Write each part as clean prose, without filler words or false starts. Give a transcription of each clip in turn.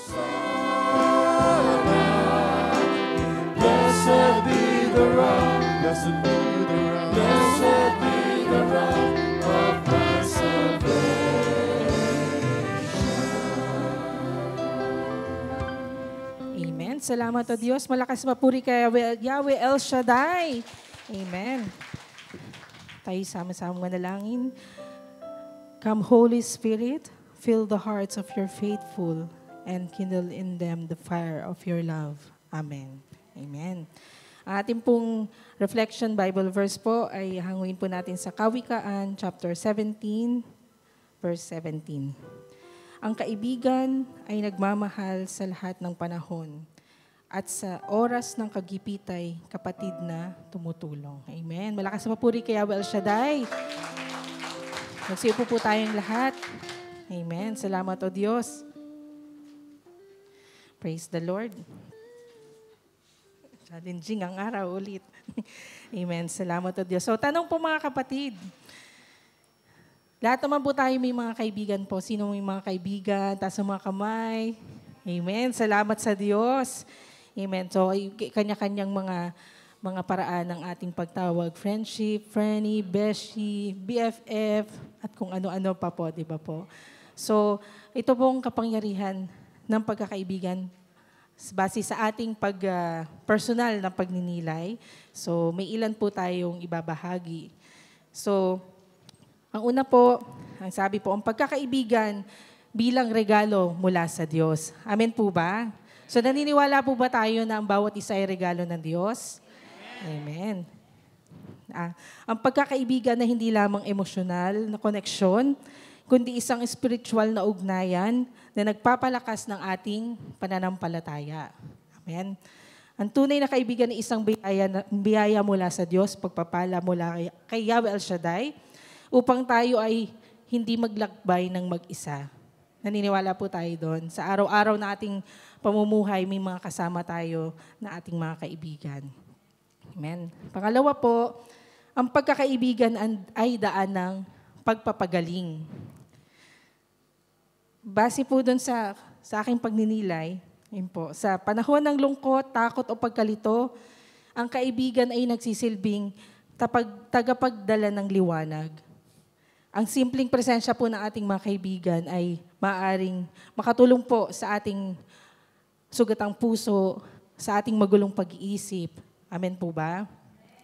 Blessed be the rock, blessed be the rock, blessed be the rock of my salvation. Amen. Salamat o Diyos. Malakas mapuri kay Yahweh El Shaddai. Amen. Tayo sama-sama manalangin. Come, Holy Spirit, fill the hearts of your faithful and kindle in them the fire of your love. Amen. Amen. Ang ating pong reflection Bible verse po ay hanguin po natin sa Kawikaan, chapter 17, verse 17. Ang kaibigan ay nagmamahal sa lahat ng panahon at sa oras ng kagipitay, kapatid na tumutulong. Amen. Malakas na papuri kay Yahweh El Shaddai. Magsiupo po tayong lahat. Amen. Salamat o Diyos. Praise the Lord. Challenging ang araw ulit. Amen. Salamat o Diyos. So, tanong po mga kapatid. Lahat naman po tayo may mga kaibigan po. Sino may mga kaibigan? Taas ang mga kamay. Amen. Salamat sa Diyos. Amen. So, kanya-kanyang mga paraan ng ating pagtawag. Friendship, friendly, beshi, BFF, at kung ano-ano pa po, di ba po? So, ito pong kapangyarihan ng pagkakaibigan base sa ating personal na pagninilay. So, may ilan po tayong ibabahagi. So, ang una po, ang sabi po, ang pagkakaibigan bilang regalo mula sa Diyos. Amen po ba? So, naniniwala po ba tayo na ang bawat isa ay regalo ng Diyos? Amen. Ang pagkakaibigan na hindi lamang emosyonal na koneksyon, kundi isang spiritual na ugnayan na nagpapalakas ng ating pananampalataya. Amen. Ang tunay na kaibigan ay isang biyaya mula sa Diyos, pagpapala mula kay Yahweh El Shaddai, upang tayo ay hindi maglakbay ng mag-isa. Naniniwala po tayo doon. Sa araw-araw na ating pamumuhay, may mga kasama tayo na ating mga kaibigan. Amen. Pangalawa po, ang pagkakaibigan ay daan ng pagpapagaling. Base po doon sa aking pagninilay, yun po, sa panahon ng lungkot, takot o pagkalito, ang kaibigan ay nagsisilbing tagapagdala ng liwanag. Ang simpleng presensya po ng ating mga kaibigan ay maaaring makatulong po sa ating sugatang puso, sa ating magulong pag-iisip. Amen po ba?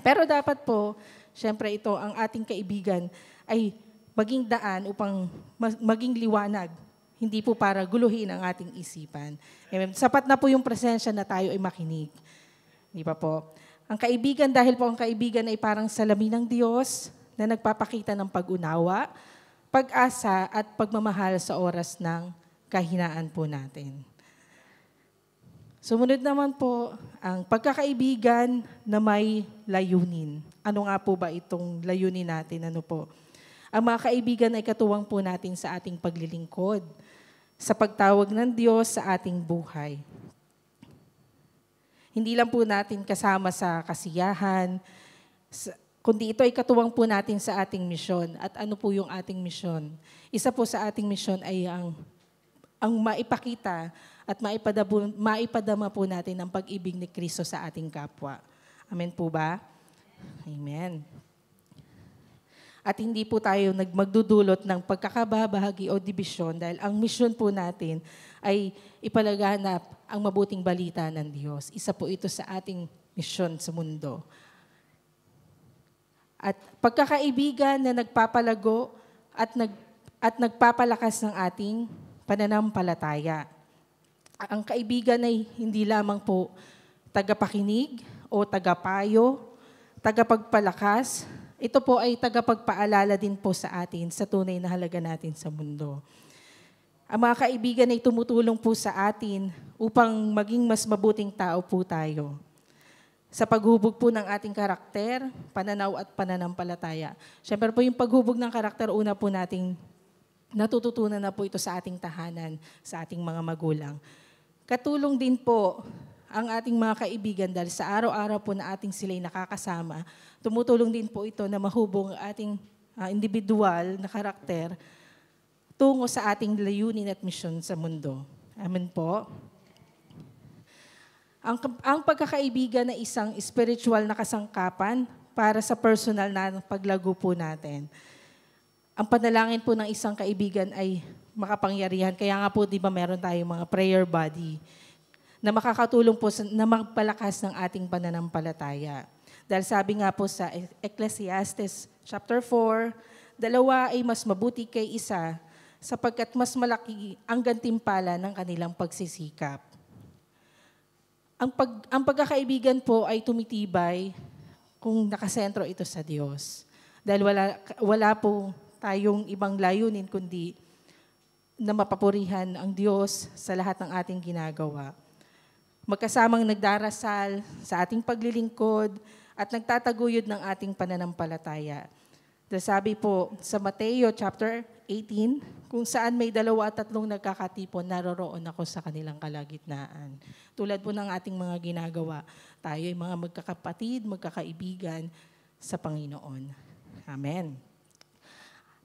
Pero dapat po, syempre ito, ang ating kaibigan ay maging daan upang maging liwanag. Hindi po para guluhin ang ating isipan. Amen. Sapat na po yung presensya na tayo ay makinig. Di ba po? Ang kaibigan, dahil po ang kaibigan ay parang salamin ng Diyos na nagpapakita ng pag-unawa, pag-asa at pagmamahal sa oras ng kahinaan po natin. Sumunod naman po, ang pagkakaibigan na may layunin. Ano nga po ba itong layunin natin? Ano po? Ang mga kaibigan ay katuwang po natin sa ating paglilingkod, sa pagtawag ng Diyos sa ating buhay. Hindi lang po natin kasama sa kasiyahan, kundi ito ay katuwang po natin sa ating misyon. At ano po yung ating misyon? Isa po sa ating misyon ay ang maipakita at maipadama po natin ang pag-ibig ni Kristo sa ating kapwa. Amen po ba? Amen. At hindi po tayo magdudulot ng pagkakabahagi o dibisyon dahil ang misyon po natin ay ipalaganap ang mabuting balita ng Diyos. Isa po ito sa ating misyon sa mundo. At pagkakaibigan na nagpapalago at nagpapalakas ng ating pananampalataya. Ang kaibigan ay hindi lamang po tagapakinig o tagapayo, tagapagpalakas. Ito po ay tagapagpaalala din po sa atin sa tunay na halaga natin sa mundo. Ang mga kaibigan ay tumutulong po sa atin upang maging mas mabuting tao po tayo. Sa paghubog po ng ating karakter, pananaw at pananampalataya. Siyempre po yung paghubog ng karakter, una po nating natututunan na po ito sa ating tahanan, sa ating mga magulang. Katulong din po ang ating mga kaibigan dahil sa araw-araw po na ating sila'y nakakasama, tumutulong din po ito na mahubong ating individual na karakter tungo sa ating layunin at misyon sa mundo. Amen po. Ang pagkakaibigan na isang spiritual na kasangkapan para sa personal na paglago po natin. Ang panalangin po ng isang kaibigan ay makapangyarihan. Kaya nga po, di ba, meron tayong mga prayer body na makakatulong po na magpalakas ng ating pananampalataya. Dahil sabi nga po sa Ecclesiastes chapter 4, dalawa ay mas mabuti kay isa sapagkat mas malaki ang gantimpala ng kanilang pagsisikap. Ang pagkakaibigan po ay tumitibay kung nakasentro ito sa Diyos. Dahil wala po tayong ibang layunin kundi na mapapurihan ang Diyos sa lahat ng ating ginagawa. Magkasamang nagdarasal sa ating paglilingkod at nagtataguyod ng ating pananampalataya. Dahil sabi po sa Mateo chapter 18, kung saan may 2 at 3 nagkakatipon, naroroon ako sa kanilang kalagitnaan. Tulad po ng ating mga ginagawa, tayo ay mga magkakapatid, magkakaibigan sa Panginoon. Amen.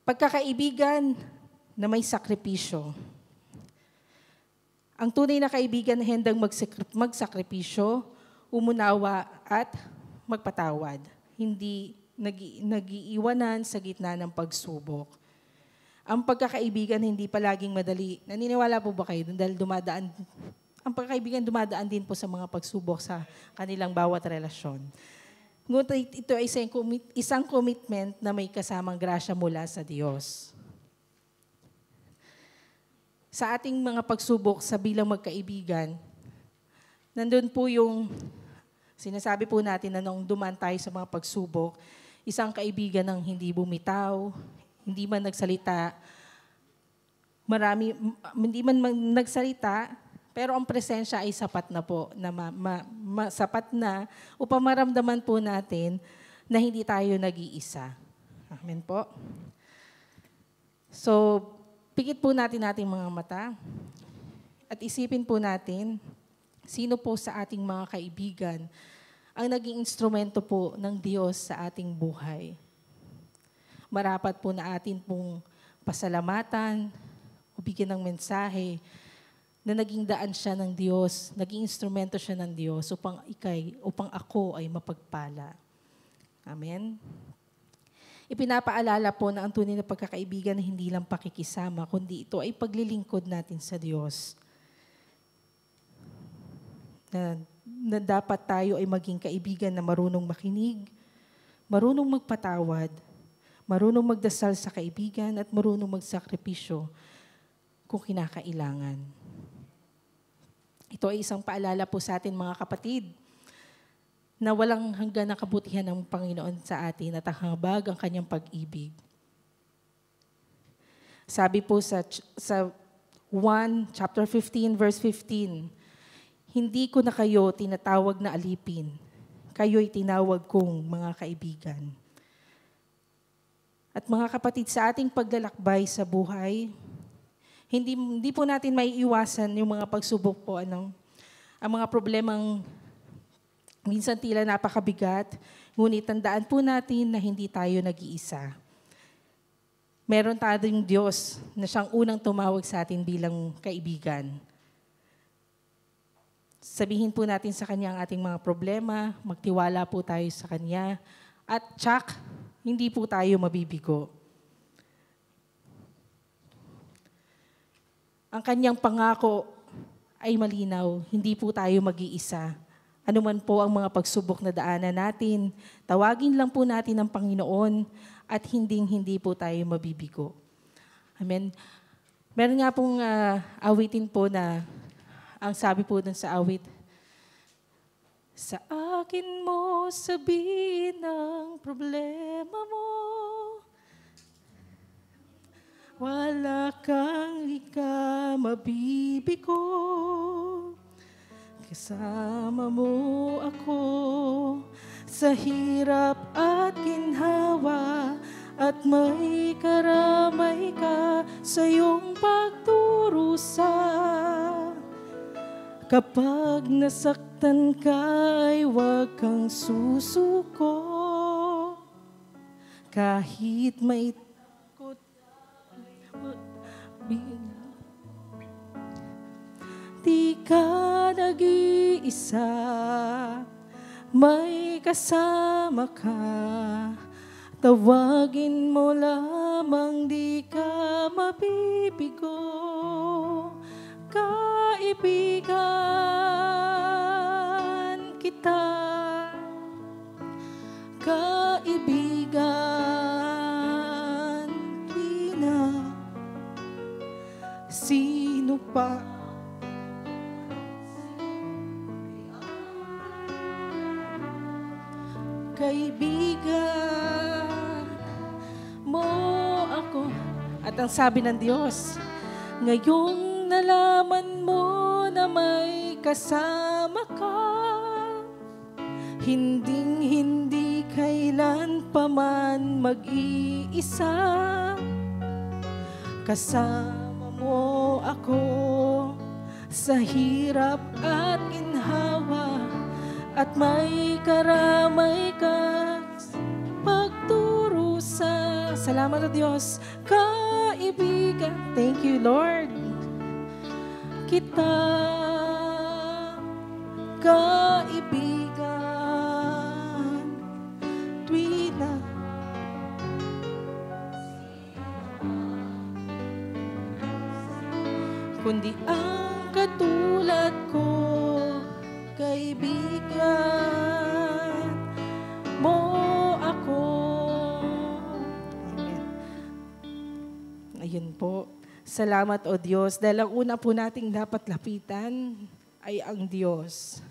Pagkakaibigan na may sakripisyo. Ang tunay na kaibigan na handang magsakripisyo, umunawa at magpatawad. Hindi nag-iiwanan sa gitna ng pagsubok. Ang pagkakaibigan hindi palaging madali. Naniniwala po ba kayo? Dahil ang pagkakaibigan dumadaan din po sa mga pagsubok sa kanilang bawat relasyon. Ngunit ito ay isang commitment na may kasamang grasya mula sa Diyos. Sa ating mga pagsubok sa bilang magkaibigan, nandun po yung sinasabi po natin na nung dumaan tayo sa mga pagsubok, isang kaibigan ng hindi bumitaw, hindi man nagsalita, hindi man nagsalita, pero ang presensya ay sapat na po, sapat na upang maramdaman po natin na hindi tayo nag-iisa. Amen po. So, pikit po natin ating mga mata at isipin po natin, sino po sa ating mga kaibigan ang naging instrumento po ng Diyos sa ating buhay. Marapat po na atin pong pasalamatan o bigyan ng mensahe na naging daan siya ng Diyos, naging instrumento siya ng Diyos upang ako ay mapagpala. Amen? Ipinapaalala po na ang tunay na pagkakaibigan na hindi lang pakikisama, kundi ito ay paglilingkod natin sa Diyos. Na dapat tayo ay maging kaibigan na marunong makinig, marunong magpatawad, marunong magdasal sa kaibigan at marunong magsakripisyo kung kinakailangan. Ito ay isang paalala po sa atin mga kapatid na walang hanggan na kabutihan ng Panginoon sa atin at hanghabag ang kanyang pag-ibig. Sabi po sa 1 chapter 15 verse 15, hindi ko na kayo tinatawag na alipin, kayo'y tinawag kong mga kaibigan. At mga kapatid, sa ating paglalakbay sa buhay, hindi po natin maiiwasan yung mga pagsubok po, ang mga problemang minsan tila napakabigat, ngunit tandaan po natin na hindi tayo nag-iisa. Meron tayong Diyos na siyang unang tumawag sa atin bilang kaibigan. Sabihin po natin sa Kanya ang ating mga problema, magtiwala po tayo sa Kanya, at hindi po tayo mabibigo. Ang Kanyang pangako ay malinaw, hindi po tayo mag-iisa. Ano man po ang mga pagsubok na daanan natin, tawagin lang po natin ang Panginoon at hindi po tayo mabibigo. Amen. Meron nga pong awitin po na, ang sabi po dun sa awit, sa akin mo sabihin ang problema mo, wala kang mabibigo. Kasama mo ako sa hirap at ginhawa at may karamay ka sa iyong pagdurusa. Kapag nasaktan ka ay huwag kang susuko. Kahit may takot, ka nag-iisa, may kasama ka. Tawagin mo lamang, di ka mabibigo. Kaibigan kita, kaibigan, di na sino pa. Kaibigan mo ako. At ang sabi ng Diyos, ngayong nalaman mo na may kasama ka, hinding-hindi kailan pa man mag-iisa. Kasama mo ako sa hirap at ginhawa, at may karamay ka pagturo sa salamat sa Diyos, kaibigan. Thank you, Lord. Kita, kaibigan, tuwina. Kundi ang katulad ko, kaibigan mo ako. Amen. Ayun po. Salamat, O Diyos, dahil ang una po nating dapat lapitan ay ang Diyos.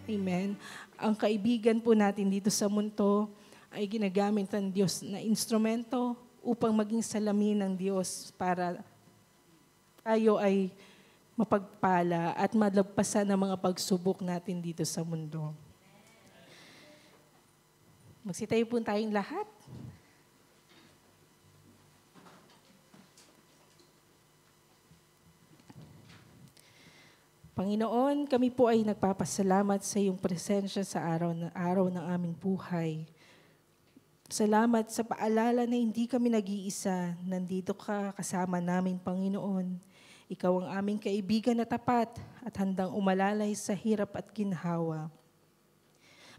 Amen. Ang kaibigan po natin dito sa mundo ay ginagamit ng Diyos na instrumento upang maging salamin ng Diyos para tayo ay mapagpala at malagpasan ng mga pagsubok natin dito sa mundo. Magsitayo po tayong lahat. Panginoon, kami po ay nagpapasalamat sa iyong presensya sa araw ng aming buhay. Salamat sa paalala na hindi kami nag-iisa. Nandito ka kasama namin, Panginoon. Ikaw ang aming kaibigan na tapat at handang umalalay sa hirap at ginhawa.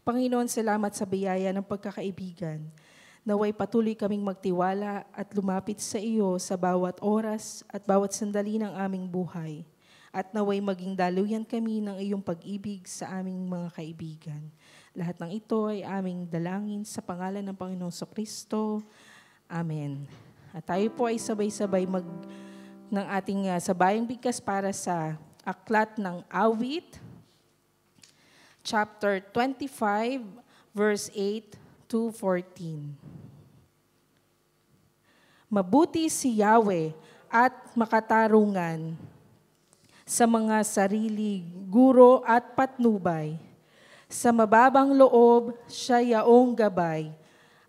Panginoon, salamat sa biyaya ng pagkakaibigan. Naway patuloy kaming magtiwala at lumapit sa iyo sa bawat oras at bawat sandali ng aming buhay. At naway maging daluyan kami ng iyong pag-ibig sa aming mga kaibigan. Lahat ng ito ay aming dalangin sa pangalan ng Panginoong Kristo. Amen. At tayo po ay sabay-sabay ng ating sabayang bigkas para sa aklat ng Awit, chapter 25, verse 8 to 14. Mabuti si Yahweh at makatarungan sa mga sarili, guro at patnubay. Sa mababang loob, siya yaong gabay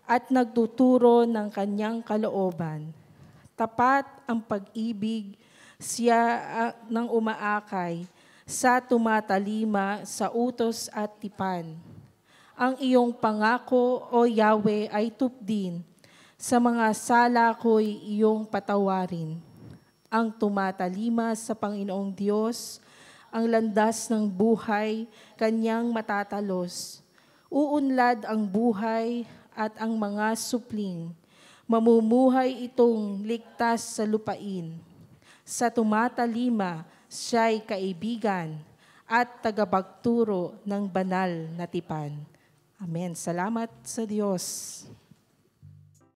at nagtuturo ng kanyang kalooban. Tapat ang pag-ibig, siya nang umaakay sa tumatalima sa utos at tipan. Ang iyong pangako, O Yahweh, ay tupdin. Sa mga sala ko'y iyong patawarin. Ang tumatalima sa Panginoong Diyos, ang landas ng buhay, kanyang matatalos. Uunlad ang buhay at ang mga supling. Mamumuhay itong ligtas sa lupain. Sa tumatalima, siya'y kaibigan at tagapagturo ng banal na tipan. Amen. Salamat sa Diyos.